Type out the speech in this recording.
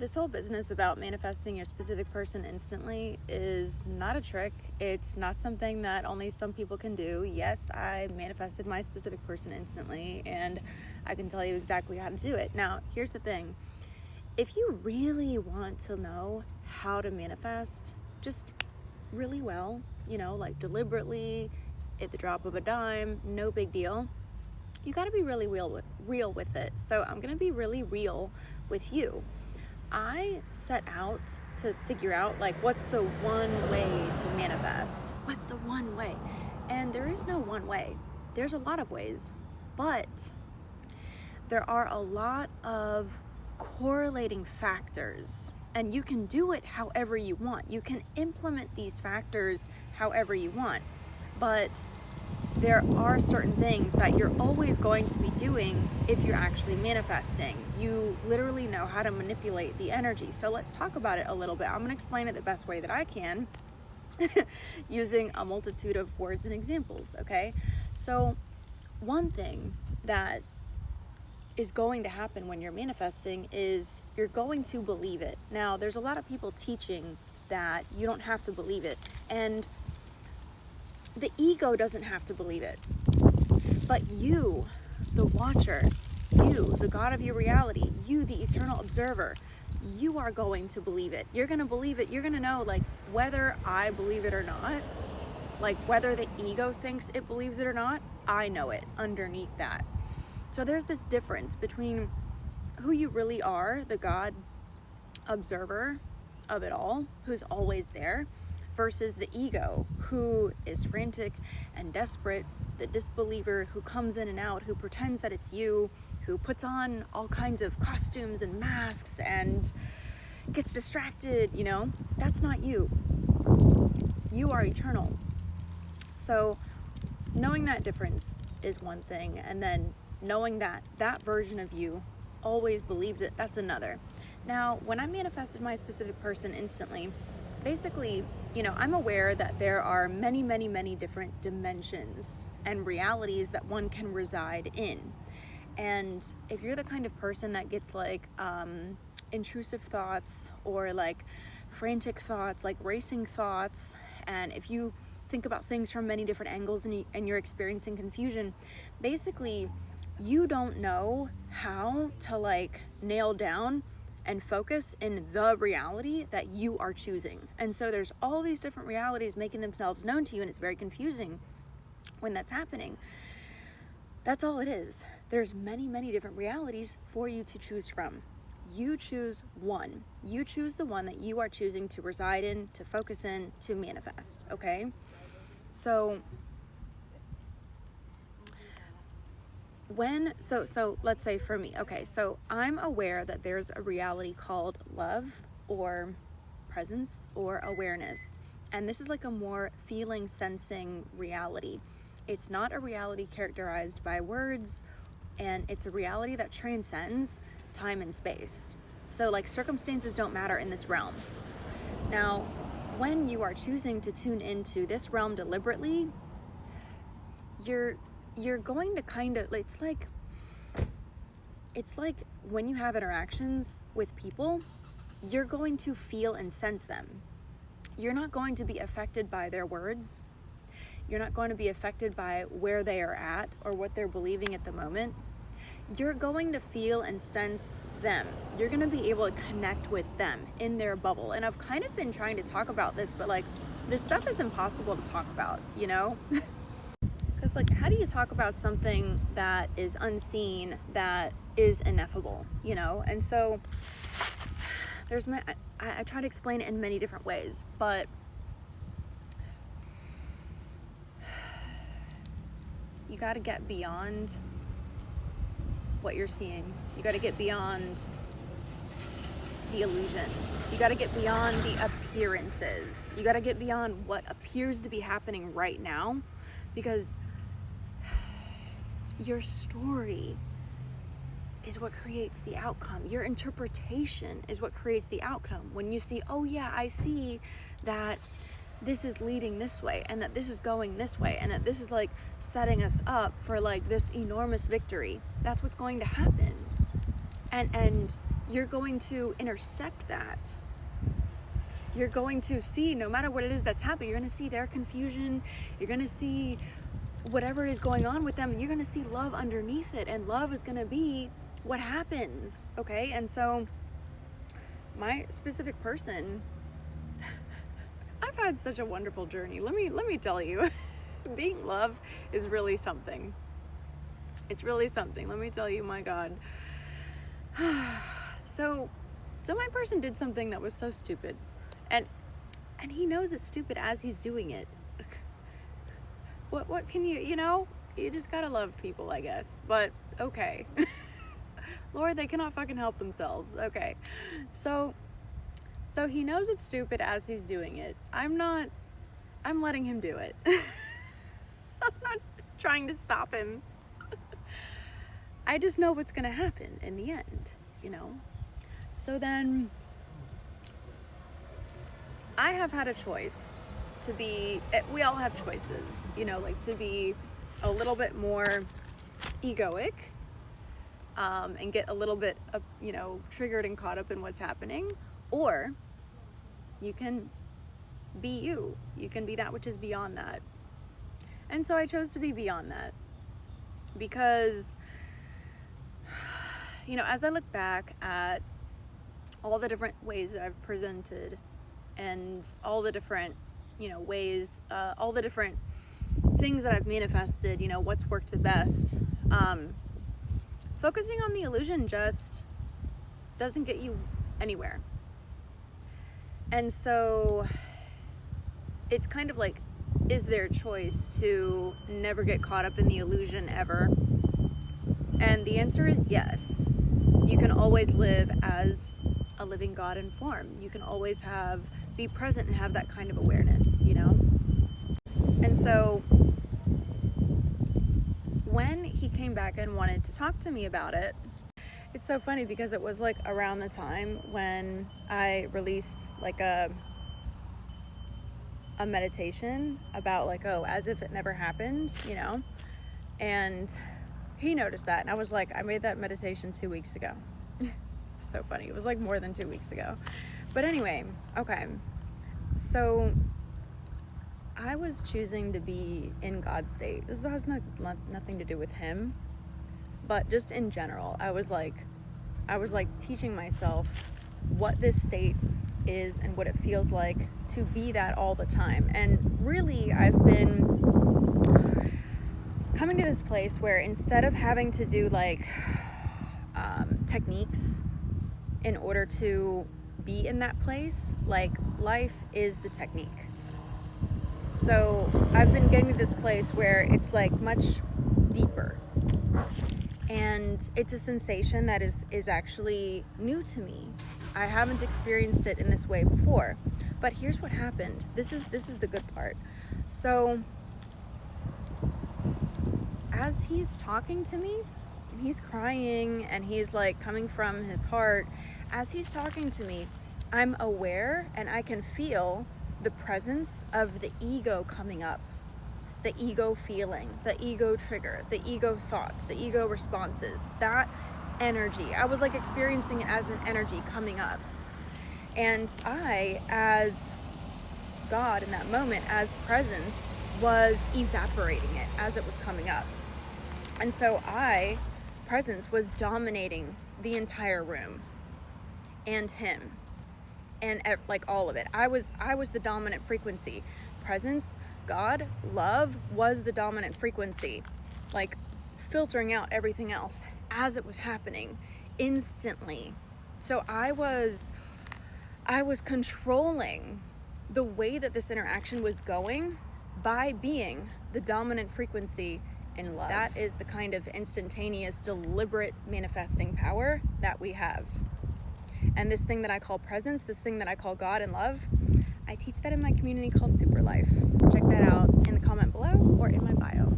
This whole business about manifesting your specific person instantly is not a trick. It's not something that only some people can do. Yes, I manifested my specific person instantly, and I can tell you exactly how to do it. Now, here's the thing. If you really want to know how to manifest just really well, like deliberately, at the drop of a dime, no big deal, you got to be really real with it. So I'm going to be really real with you. I set out to figure out what's the one way to manifest. What's the one way? And there is no one way. There's a lot of ways, but there are a lot of correlating factors, and you can do it however you want. You can implement these factors however you want, but there are certain things that you're always going to be doing if you're actually manifesting. You literally know how to manipulate the energy. So let's talk about it a little bit. I'm going to explain it the best way that I can using a multitude of words and examples, okay? So one thing that is going to happen when you're manifesting is you're going to believe it. Now, there's a lot of people teaching that you don't have to believe it, and the ego doesn't have to believe it, but you, the watcher, you, the God of your reality, you, the eternal observer, you are going to believe it. You're going to believe it. You're going to know, whether I believe it or not, whether the ego thinks it believes it or not, I know it underneath that. So there's this difference between who you really are, the God observer of it all, who's always there, versus the ego, who is frantic and desperate, the disbeliever who comes in and out, who pretends that it's you, who puts on all kinds of costumes and masks and gets distracted, That's not you. You are eternal. So knowing that difference is one thing, and then knowing that that version of you always believes it, that's another. Now, when I manifested my specific person instantly, basically, I'm aware that there are many, many, many different dimensions and realities that one can reside in. And if you're the kind of person that gets intrusive thoughts or frantic thoughts, racing thoughts, and if you think about things from many different angles and you're experiencing confusion, basically you don't know how to nail down and focus in the reality that you are choosing. And so there's all these different realities making themselves known to you, and it's very confusing when that's happening. That's all it is. There's many, many different realities for you to choose from. You choose one. You choose the one that you are choosing to reside in, to focus in, to manifest, okay? So let's say for me, okay, so I'm aware that there's a reality called love or presence or awareness, and this is a more feeling, sensing reality. It's not a reality characterized by words, and it's a reality that transcends time and space. So circumstances don't matter in this realm. Now, when you are choosing to tune into this realm deliberately, you're going to kind of, it's like when you have interactions with people, you're going to feel and sense them. You're not going to be affected by their words. You're not going to be affected by where they are at or what they're believing at the moment. You're going to feel and sense them. You're going to be able to connect with them in their bubble. And I've kind of been trying to talk about this, but this stuff is impossible to talk about, Because how do you talk about something that is unseen, that is ineffable, And so I try to explain it in many different ways, but you got to get beyond what you're seeing. You got to get beyond the illusion. You got to get beyond the appearances. You got to get beyond what appears to be happening right now, because your story is what creates the outcome. Your interpretation is what creates the outcome. When you see, oh yeah, I see that this is leading this way, and that this is going this way, and that this is setting us up for this enormous victory, that's what's going to happen. And you're going to intersect that. You're going to see, no matter what it is that's happening, you're going to see their confusion, you're going to see whatever is going on with them, and you're going to see love underneath it, and love is going to be what happens, okay? And so my specific person, I've had such a wonderful journey. Let me tell you, being love is really something. It's really something. Let me tell you, my God. So my person did something that was so stupid, and he knows it's stupid as he's doing it. What can you know? You just gotta love people, I guess. But okay. Lord, they cannot fucking help themselves. Okay. So he knows it's stupid as he's doing it. I'm letting him do it. I'm not trying to stop him. I just know what's gonna happen in the end, you know? So then I have had a choice to be, we all have choices, you know, like to be a little bit more egoic, and get a little bit of, you know, triggered and caught up in what's happening, or you can be you. You can be that which is beyond that. And so I chose to be beyond that because, you know, as I look back at all the different ways that I've presented and all the different, you know, ways, all the different things that I've manifested, you know, what's worked the best, focusing on the illusion just doesn't get you anywhere. And so it's kind of like, is there a choice to never get caught up in the illusion ever? And the answer is yes. You can always live as a living God in form. You can always be present and have that kind of awareness, you know? And so when he came back and wanted to talk to me about it, it's so funny because it was like around the time when I released like a meditation about like, oh, as if it never happened, you know? And he noticed that, and I was like, I made that meditation 2 weeks ago. So funny. It was like more than 2 weeks ago. But anyway, okay. So I was choosing to be in God's state. This has nothing to do with him, but just in general, I was like teaching myself what this state is and what it feels like to be that all the time. And really, I've been coming to this place where instead of having to do like techniques in order to be in that place, like life is the technique. So I've been getting to this place where it's like much deeper, and it's a sensation that is actually new to me. I haven't experienced it in this way before. But here's what happened. This is the good part. So as he's talking to me, and he's crying, and he's like coming from his heart, as he's talking to me, I'm aware and I can feel the presence of the ego coming up, the ego feeling, the ego trigger, the ego thoughts, the ego responses, that energy. I was like experiencing it as an energy coming up. And I, as God in that moment, as presence, was evaporating it as it was coming up. And so presence, was dominating the entire room and him and like all of it. I was the dominant frequency. Presence, God, love was the dominant frequency, like filtering out everything else as it was happening instantly. So I was controlling the way that this interaction was going by being the dominant frequency in love. That is the kind of instantaneous, deliberate manifesting power that we have. And this thing that I call presence, this thing that I call God and love, I teach that in my community called Super Life. Check that out in the comment below or in my bio.